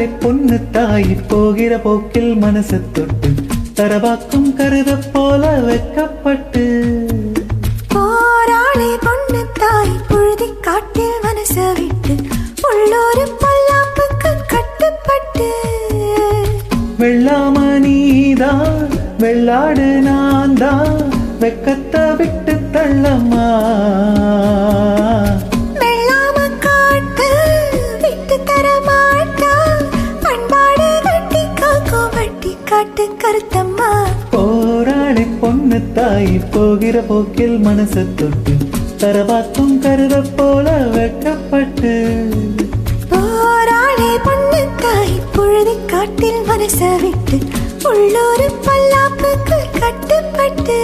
போராளி பொண்ணு தாய் போகிற போக்கில் மனசு தொட்டு தரவாக்கும் கருத போல வெக்கப்பட்டு போராளி பொண்ணு தாய் புழுதி காட்டில் மனச விட்டு உள்ளூர் பல்லாப்புக்கு கட்டுப்பட்டு வெள்ளாம நீதான் வெள்ளாடு நான் தான் வெக்கத்தை விட்டு தள்ளம்மா வெள்ளாம காட்டு விட்டு தர மாட்டா பண்பாடு கட்டி காக்கும் வட்டி காட்டு கருத்தம்மா போராளி பொண்ணு தாய் போகிற போக்கில் மனசு தொட்டு தரவாக்கும் கருத போல வெக்கப்பட்டு போராளி பொண்ணு தாய் புழுதி காட்டில் மனச விட்டு உள்ளூர் பல்லாப்புக்கு கட்டுப்பட்டு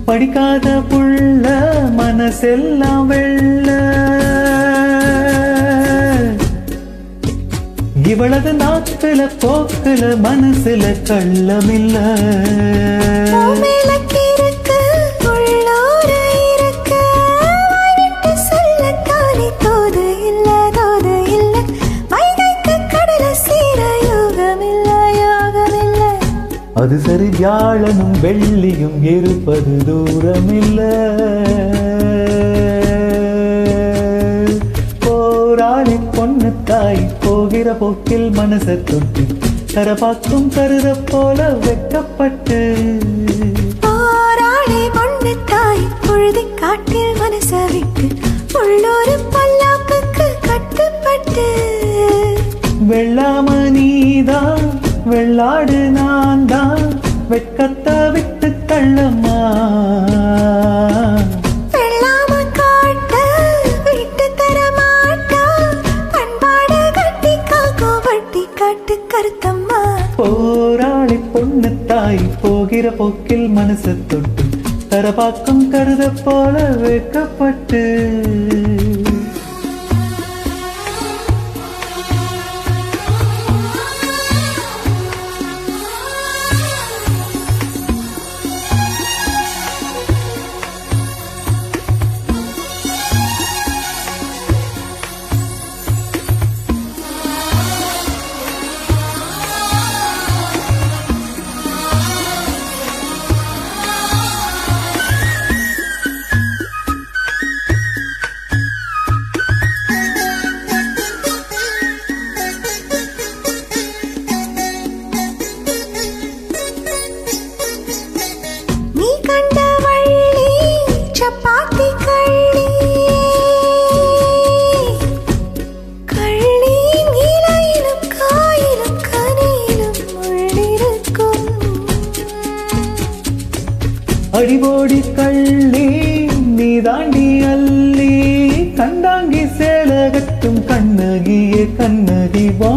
படிக்காத புள்ள மனசெல்லாம் வெள்ள இவளது நாக்குல போக்குல மனசுல கள்ளமில்ல அது சரி வியாழனும் வெள்ளியும் இருப்பது தூரமில்ல போராளி பொண்ணு தாய் போகிற போக்கில் மனசை தொட்டு தரபாக்கும் கருத போல வெக்கப்பட்டு போராளி பொண்ணு தாய் புழுதி காட்டில் மனச விட்டு உள்ளூர் பல்லாப்புக்கு கட்டுப்பட்டு வெள்ளாம நீதான் வெள்ளாடு நான் தான் வெட்கத்தை விட்டு தள்ளம்மா வெள்ளாம காட்டு விட்டு தர மாட்டா பண்பாடு கட்டி காக்கும் வட்டி காட்டு கருத்தம்மா போராளி பொண்ணு தாய் போகிற போக்கில் மனசு தொட்டு தரபாக்கும் கருத போல வெட்கப்பட்டு அடிபோடி கள்ளி நீ தாண்டி அல்லி கண்டாங்கி சேலகட்டும் கண்ணகியே கண்ணகிவா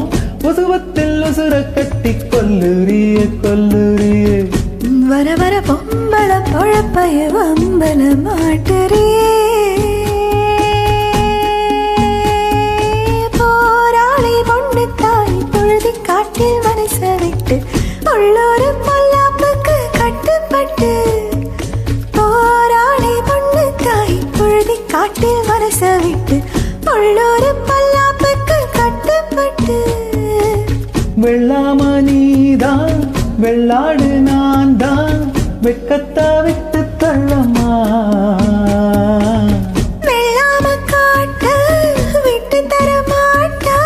உசுவத்தில் உசுர கட்டி கொல்லுறிய கொல்லுறிய வர வர பொம்பள பொழப்பைய வம்பல மாட்டறியே போராளி பொண்ணு தாய் பொழுதி காட்டில் மனச விட்டு உள்ளூர் பல்லாப்புக்கு கட்டுப்பட்டு காட்டில் மனச விட்டு உள்ளூர் பல்லாப்புக்கு கட்டுப்பட்டு வெள்ளாம நீதான் வெள்ளாடு நான் தான் வெட்கத்தை விட்டு தள்ளம்மா வெள்ளாம காட்டு விட்டு தர மாட்டா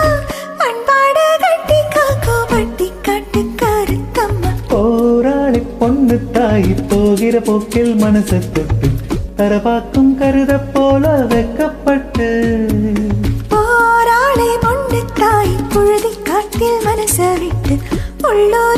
பண்பாடு கட்டி காக்கும் வட்டி காட்டு கருத்தம்மா போராளி பொண்ணு தாய் போகிற போக்கில் மனசை தொட்டு தரபாக்கும் கருத போல வெக்கப்பட்டு போராளி பொண்ணு தாய் புழுதி காட்டில் மனச மனச விட்டு உள்ளூர